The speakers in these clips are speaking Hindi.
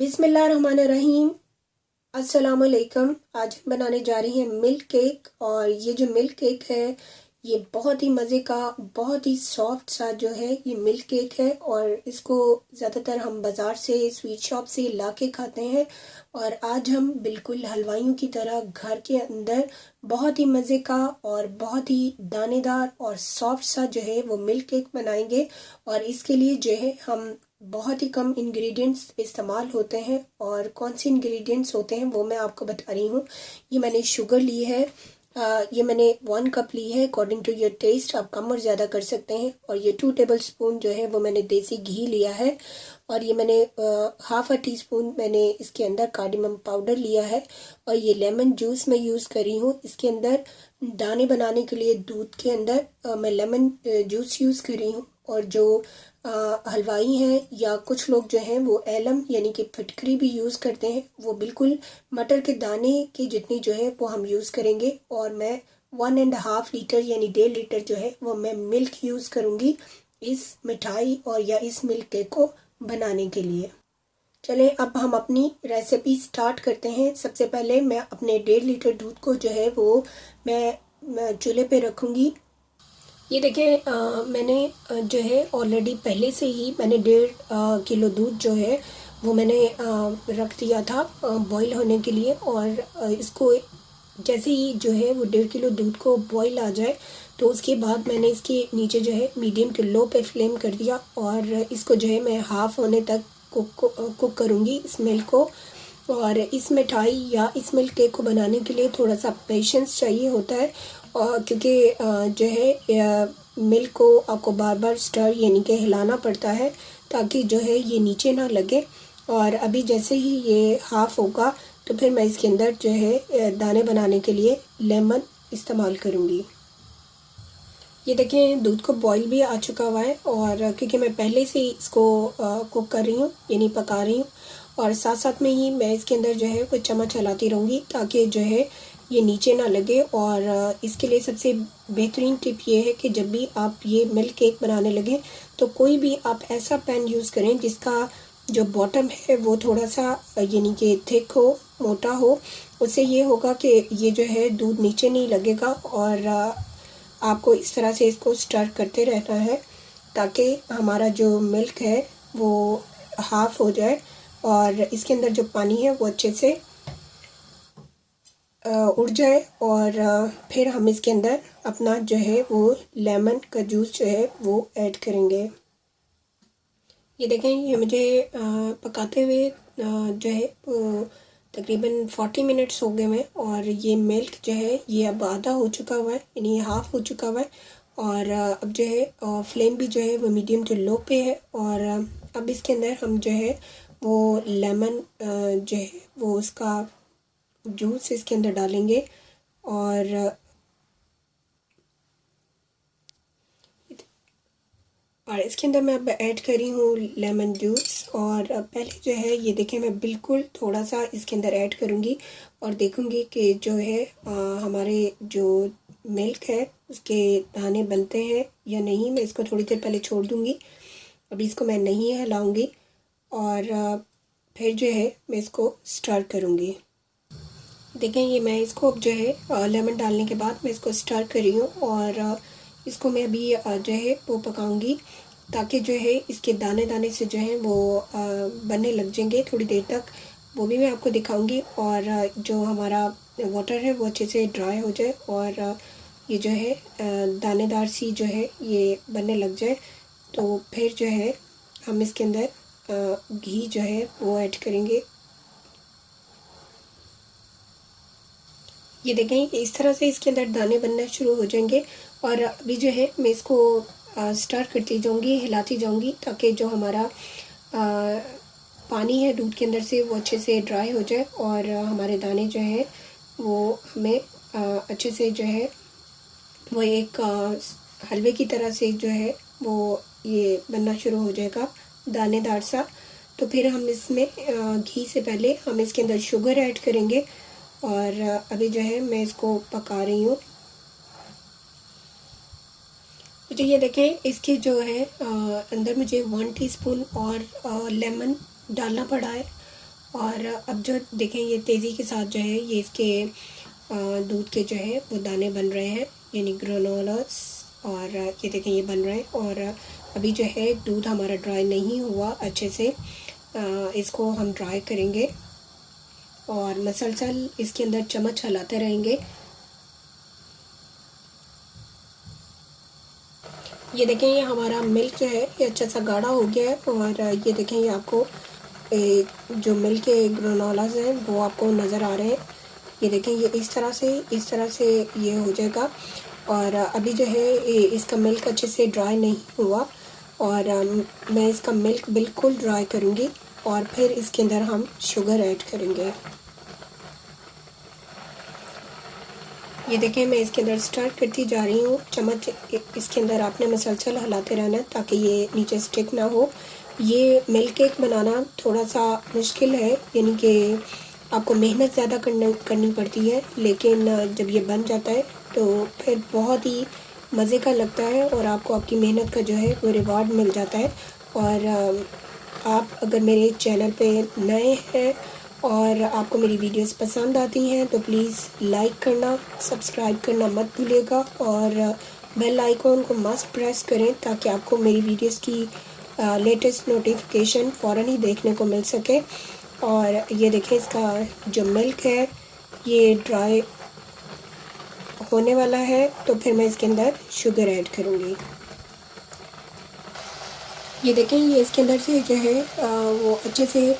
बिस्मिल्लाहिर्रहमानिर्रहीम। अस्सलाम वालेकुम। आज हम बनाने जा रही हैं मिल्क केक। और ये जो मिल्क केक है ये बहुत ही मज़े का, बहुत ही सॉफ्ट सा जो है ये मिल्क केक है। और इसको ज़्यादातर हम बाज़ार से, स्वीट शॉप से ला के खाते हैं। और आज हम बिल्कुल हलवाइयों की तरह घर के अंदर बहुत ही मज़े का और बहुत ही दानेदार और सॉफ्ट सा जो है वो मिल्क केक बनाएंगे। और इसके लिए जो है हम बहुत ही कम इंग्रेडिएंट्स इस्तेमाल होते हैं। और कौन से इंग्रेडिएंट्स होते हैं वो मैं आपको बता रही हूँ। ये मैंने शुगर ली है, ये मैंने 1 कप ली है। अकॉर्डिंग टू योर टेस्ट आप कम और ज़्यादा कर सकते हैं। और ये 2 टेबल स्पून जो है वो मैंने देसी घी लिया है। और ये मैंने हाफ टी स्पून मैंने इसके अंदर कार्डमम पाउडर लिया है। और ये लेमन जूस मैं यूज़ कर रही हूँ। इसके अंदर दाने बनाने के लिए दूध के अंदर मैं लेमन जूस यूज़ कर रही हूँ। और जो हलवाई हैं या कुछ लोग जो हैं वो एलम यानी कि फिटकरी भी यूज़ करते हैं, वो बिल्कुल मटर के दाने की जितनी जो है वो हम यूज़ करेंगे। और मैं 1.5 लीटर यानी 1.5 लीटर जो है वो मैं मिल्क यूज़ करूँगी इस मिठाई और या इस मिल्क केक को बनाने के लिए। चलें अब हम अपनी रेसिपी स्टार्ट करते हैं। सबसे पहले मैं अपने 1.5 लीटर दूध को जो है वो मैं चूल्हे पे रखूँगी। ये देखें, मैंने जो है ऑलरेडी पहले से ही मैंने 1.5 किलो दूध जो है वो मैंने रख दिया था बॉईल होने के लिए। और इसको जैसे ही जो है वो 1.5 किलो दूध को बॉईल आ जाए तो उसके बाद मैंने इसके नीचे जो है मीडियम टू लो पे फ्लेम कर दिया। और इसको जो है मैं हाफ़ होने तक कुक करूँगी इस मिल्क को। और इस मिठाई या इस मिल्क केक को बनाने के लिए थोड़ा सा पेशेंस चाहिए होता है। और क्योंकि जो है मिल्क को आपको बार बार स्टर यानी कि हिलाना पड़ता है ताकि जो है ये नीचे ना लगे। और अभी जैसे ही ये हाफ़ होगा तो फिर मैं इसके अंदर जो है दाने बनाने के लिए लेमन इस्तेमाल करूँगी। ये देखें दूध को बॉईल भी आ चुका हुआ है। और क्योंकि मैं पहले से ही इसको कुक कर रही हूँ यानी पका रही हूँ। और साथ साथ में ही मैं इसके अंदर जो है कुछ चम्मच चलाती रहूँगी ताकि जो है ये नीचे ना लगे। और इसके लिए सबसे बेहतरीन टिप ये है कि जब भी आप ये मिल्क केक बनाने लगें तो कोई भी आप ऐसा पैन यूज़ करें जिसका जो बॉटम है वो थोड़ा सा यानी कि थिक हो, मोटा हो। उससे ये होगा कि ये जो है दूध नीचे नहीं लगेगा। और आपको इस तरह से इसको स्टर करते रहना है ताकि हमारा जो मिल्क है वो हाफ़ हो जाए और इसके अंदर जो पानी है वो अच्छे से उड़ जाए। और फिर हम इसके अंदर अपना जो है वो लेमन का जूस जो है वो ऐड करेंगे। ये देखें ये मुझे पकाते हुए जो है तकरीबन 40 मिनट्स हो गए हैं। और ये मिल्क जो है ये अब आधा हो चुका हुआ है यानी हाफ़ हो चुका हुआ है। और अब जो है फ्लेम भी जो है वो मीडियम टू लो पे है। और अब इसके अंदर हम जो है वो लेमन जो है वो उसका जूस इसके अंदर डालेंगे। और इसके अंदर मैं अब ऐड कर रही हूँ लेमन जूस। और पहले जो है ये देखें मैं बिल्कुल थोड़ा सा इसके अंदर ऐड करूँगी और देखूँगी कि जो है हमारे जो मिल्क है उसके दाने बनते हैं या नहीं। मैं इसको थोड़ी देर पहले छोड़ दूँगी, अभी इसको मैं नहीं हिलाऊँगी। और फिर जो है मैं इसको स्टर करूँगी। देखें ये मैं इसको अब जो है लेमन डालने के बाद मैं इसको स्टर कर रही हूँ। और इसको मैं अभी जो है वो पकाऊंगी ताकि जो है इसके दाने दाने से जो है वो बनने लग जाएंगे थोड़ी देर तक, वो भी मैं आपको दिखाऊंगी। और जो हमारा वाटर है वो अच्छे से ड्राई हो जाए और ये जो है दानेदार सी जो है ये बनने लग जाए तो फिर जो है हम इसके अंदर घी जो है वो ऐड करेंगे। ये देखें इस तरह से इसके अंदर दाने बनना शुरू हो जाएंगे। और अभी जो है मैं इसको स्टर करती जाऊंगी, हिलाती जाऊंगी ताकि जो हमारा पानी है दूध के अंदर से वो अच्छे से ड्राई हो जाए और हमारे दाने जो हैं वो हमें अच्छे से जो है वो एक हलवे की तरह से जो है वो ये बनना शुरू हो जाएगा दानेदार सा। तो फिर हम इसमें घी से पहले हम इसके अंदर शुगर ऐड करेंगे। और अभी जो है मैं इसको पका रही हूँ। मुझे ये देखें इसके जो है अंदर मुझे 1 टीस्पून और लेमन डालना पड़ा है। और अब जो देखें ये तेज़ी के साथ जो है ये इसके दूध के जो है वो दाने बन रहे हैं, यानी ग्रेनोलास। और ये देखें ये बन रहे हैं। और अभी जो है दूध हमारा ड्राई नहीं हुआ अच्छे से, इसको हम ड्राई करेंगे और मसलसल इसके अंदर चम्मच हिलाते रहेंगे। ये देखें ये हमारा मिल्क जो है ये अच्छा सा गाढ़ा हो गया है। और ये देखें ये आपको जो मिल्क के ग्रेनोलास हैं वो आपको नज़र आ रहे हैं। ये देखें ये इस तरह से ये हो जाएगा। और अभी जो है इसका मिल्क अच्छे से ड्राई नहीं हुआ। और मैं इसका मिल्क बिल्कुल ड्राई करूँगी और फिर इसके अंदर हम शुगर ऐड करेंगे। ये देखें मैं इसके अंदर स्टार्ट करती जा रही हूँ। चम्मच इसके अंदर आपने मसलसल हिलाते रहना है ताकि ये नीचे स्टिक ना हो। ये मिल्क केक बनाना थोड़ा सा मुश्किल है, यानी कि आपको मेहनत ज़्यादा करनी पड़ती है, लेकिन जब ये बन जाता है तो फिर बहुत ही मज़े का लगता है और आपको आपकी मेहनत का जो है वो रिवॉर्ड मिल जाता है। और आप अगर मेरे चैनल पे नए हैं और आपको मेरी वीडियोस पसंद आती हैं तो प्लीज़ लाइक करना, सब्सक्राइब करना मत भूलिएगा और बेल आइकॉन को मस्ट प्रेस करें ताकि आपको मेरी वीडियोस की लेटेस्ट नोटिफिकेशन फ़ौरन ही देखने को मिल सके। और ये देखें इसका जो मिल्क है ये ड्राई होने वाला है, तो फिर मैं इसके अंदर शुगर ऐड करूँगी। ये देखें ये इसके अंदर से जो है वो अच्छे से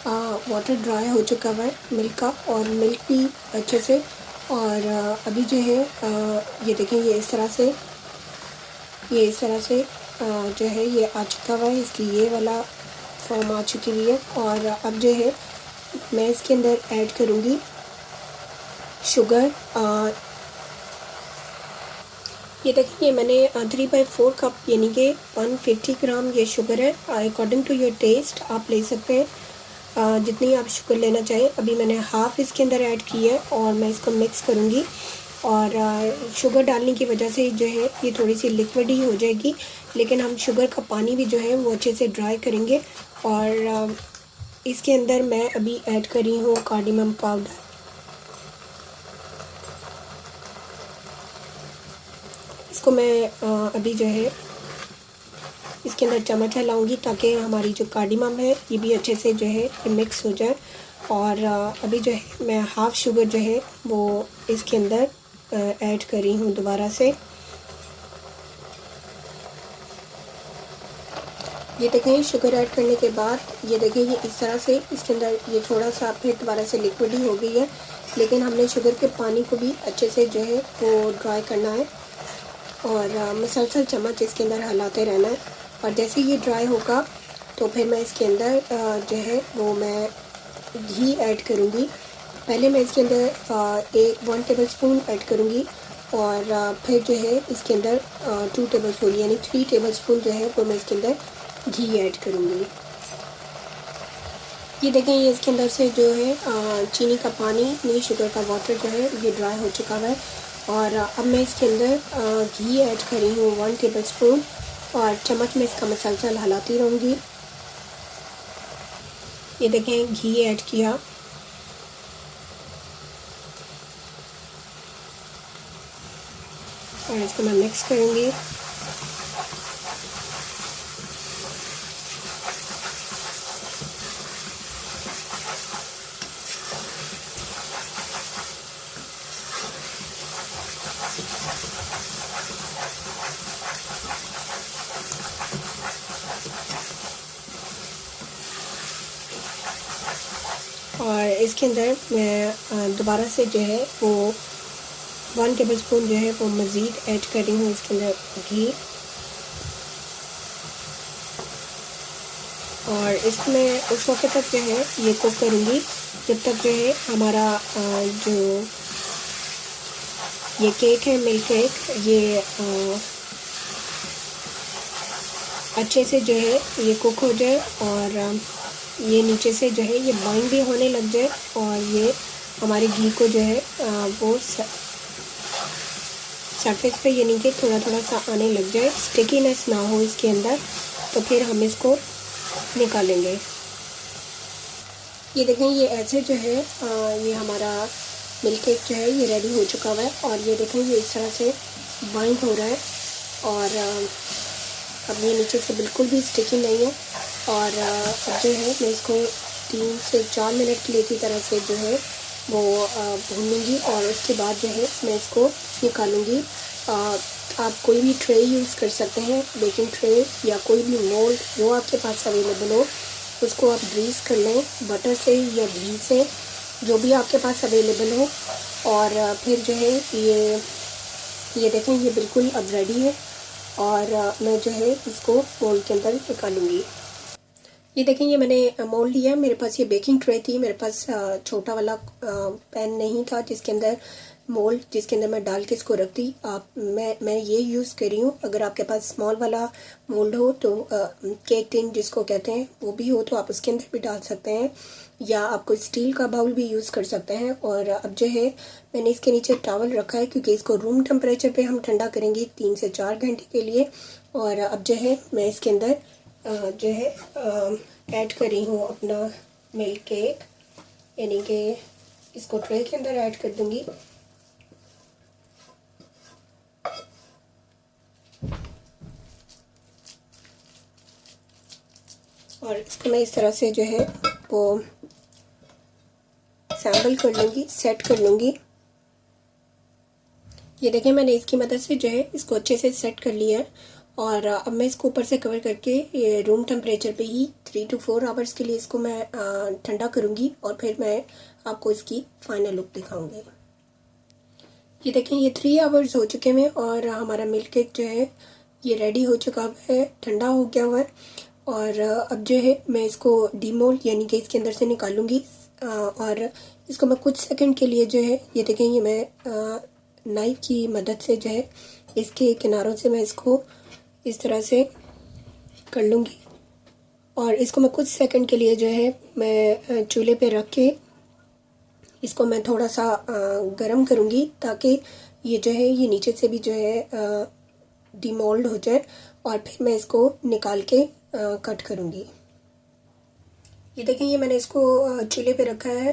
वाटर ड्राई हो चुका हुआ है मिल्क का, और मिल्क भी अच्छे से। और अभी जो है ये देखें ये इस तरह से जो है ये आ चुका हुआ है, इसकी ये वाला फॉर्म आ चुकी हुई है। और अब जो है मैं इसके अंदर ऐड करूँगी शुगर। ये देखिए मैंने 3/4 कप यानी कि 150 ग्राम ये शुगर है। अकॉर्डिंग टू योर टेस्ट आप ले सकते हैं जितनी आप शुगर लेना चाहें। अभी मैंने हाफ़ इसके अंदर ऐड की है और मैं इसको मिक्स करूँगी। और शुगर डालने की वजह से जो है ये थोड़ी सी लिक्विड ही हो जाएगी, लेकिन हम शुगर का पानी भी जो है वो अच्छे से ड्राई करेंगे। और इसके अंदर मैं अभी ऐड कर रही हूँ कार्डमम पाउडर। इसको मैं अभी जो है इसके अंदर चम्मच हिलाऊंगी ताकि हमारी जो कार्डमम है ये भी अच्छे से जो है मिक्स हो जाए। और अभी जो है मैं हाफ़ शुगर जो है वो इसके अंदर ऐड कर रही हूँ दोबारा से। ये देखें शुगर ऐड करने के बाद ये देखें ये इस तरह से इसके अंदर ये थोड़ा सा फिर दोबारा से लिक्विड ही हो गई है, लेकिन हमने शुगर के पानी को भी अच्छे से जो है वो ड्राई करना है और मसलसल चम्मच इसके अंदर हिलाते रहना है। और जैसे ये ड्राई होगा तो फिर मैं इसके अंदर जो है वो मैं घी ऐड करूँगी। पहले मैं इसके अंदर 1 टेबलस्पून ऐड करूँगी और फिर जो है इसके अंदर 2 टेबलस्पून यानी 3 टेबलस्पून जो है वो मैं इसके अंदर घी ऐड करूँगी। ये देखें ये इसके अंदर से जो है चीनी का पानी नहीं शुगर का वाटर जो है ये ड्राई हो चुका है। और अब मैं इसके अंदर घी ऐड कर रही हूँ 1 टेबलस्पून और चम्मच में इसका मसलसल हिलाती रहूँगी। ये देखें घी ऐड किया और इसको मैं मिक्स करूँगी। और इसके अंदर मैं दोबारा से जो है वो 1 टेबलस्पून जो है वो मज़ीद ऐड कर रही हूँ इसके अंदर घी। और इसमें उस वक्त तक जो है ये कुक करूँगी जब तक जो है हमारा जो ये केक है मिल्क केक ये अच्छे से जो है ये कुक हो जाए और ये नीचे से जो है ये बाइंड भी होने लग जाए और ये हमारे घी को जो है वो सरफेस पे यानी कि थोड़ा थोड़ा सा आने लग जाए, स्टिकीनेस ना हो इसके अंदर, तो फिर हम इसको निकालेंगे। ये देखें, ये ऐसे जो है ये हमारा मिल्क केक जो है ये रेडी हो चुका हुआ है। और ये देखें, ये इस तरह से बाइंड हो रहा है और अब ये नीचे से बिल्कुल भी स्टिकी नहीं है। और अब जो है मैं इसको 3 से 4 मिनट के लिए इसी तरह से जो है वो भून लूँगी और उसके बाद जो है मैं इसको निकालूँगी। आप कोई भी ट्रे यूज़ कर सकते हैं, बेकिंग ट्रे या कोई भी मोल्ड जो आपके पास अवेलेबल हो, उसको आप ग्रीस कर लें बटर से या घी से, जो भी आपके पास अवेलेबल हो। और फिर जो है ये देखें, ये बिल्कुल अब रेडी है और मैं जो है इसको मोल्ड के अंदर निकालूंगी। ये देखें, ये मैंने मोल्ड लिया। मेरे पास ये बेकिंग ट्रे थी, मेरे पास छोटा वाला पैन नहीं था जिसके अंदर मोल्ड जिसके अंदर मैं डाल के इसको रखती। मैं ये यूज़ कर रही हूँ। अगर आपके पास स्मॉल वाला मोल्ड हो तो केक टिन जिसको कहते हैं वो भी हो तो आप उसके अंदर भी डाल सकते हैं, या आप कोई स्टील का बाउल भी यूज़ कर सकते हैं। और अब जो है मैंने इसके नीचे टॉवल रखा है क्योंकि इसको रूम टेम्परेचर पे हम ठंडा करेंगे 3 से 4 घंटे के लिए। और अब जो है मैं इसके अंदर जो है ऐड कर रही हूँ अपना मिल्क केक, यानी कि इसको ट्रे के अंदर ऐड कर दूँगी। और इसको मैं इस तरह से जो है वो सैम्बल कर लूँगी, सेट कर लूँगी। ये देखें, मैंने इसकी मदद से जो है इसको अच्छे से सेट कर लिया है। और अब मैं इसको ऊपर से कवर करके ये रूम टेम्परेचर पे ही 3 to 4 आवर्स के लिए इसको मैं ठंडा करूँगी और फिर मैं आपको इसकी फाइनल लुक दिखाऊँगी। ये देखें, ये 3 आवर्स हो चुके हैं और हमारा मिल्क केक जो है ये रेडी हो चुका है, ठंडा हो गया हुआ है। और अब जो है मैं इसको डीमोल्ड यानी कि इसके अंदर से निकालूंगी और इसको मैं कुछ सेकंड के लिए जो है ये देखें, ये मैं नाइफ की मदद से जो है इसके किनारों से मैं इसको इस तरह से कर लूँगी। और इसको मैं कुछ सेकंड के लिए जो है मैं चूल्हे पे रख के इसको मैं थोड़ा सा गरम करूँगी ताकि ये जो है ये नीचे से भी जो है डीमोल्ड हो जाए। और फिर मैं इसको निकाल के कट करूँगी। ये देखें, ये मैंने इसको चूल्हे पे रखा है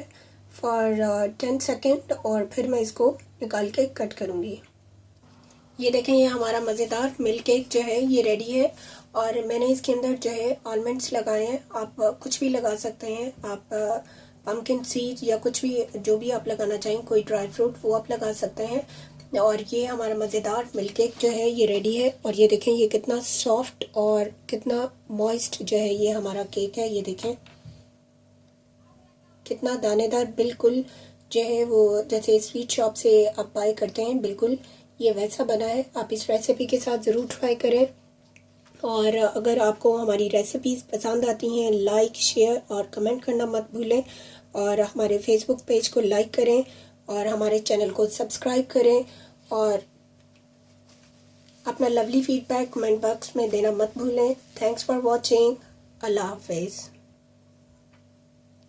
फॉर 10 सेकेंड और फिर मैं इसको निकाल के कट करूँगी। ये देखें, ये हमारा मज़ेदार मिल्क केक जो है ये रेडी है। और मैंने इसके अंदर जो है आलमंड्स लगाए हैं, आप कुछ भी लगा सकते हैं, आप पम्पकिन सीड या कुछ भी जो भी आप लगाना चाहें, कोई ड्राई फ्रूट वो आप लगा सकते हैं। और ये हमारा मज़ेदार मिल्क केक जो है ये रेडी है। और ये देखें, ये कितना सॉफ्ट और कितना मॉइस्ट जो है ये हमारा केक है। ये देखें कितना दानेदार, बिल्कुल जो है वो जैसे स्वीट शॉप से आप बाय करते हैं, बिल्कुल ये वैसा बना है। आप इस रेसिपी के साथ ज़रूर ट्राई करें। और अगर आपको हमारी रेसिपीज़ पसंद आती हैं, लाइक शेयर और कमेंट करना मत भूलें। और हमारे फेसबुक पेज को लाइक करें और हमारे चैनल को सब्सक्राइब करें और अपना लवली फीडबैक कमेंट बॉक्स में देना मत भूलें। Thanks for watching. अल्लाह हाफिज़।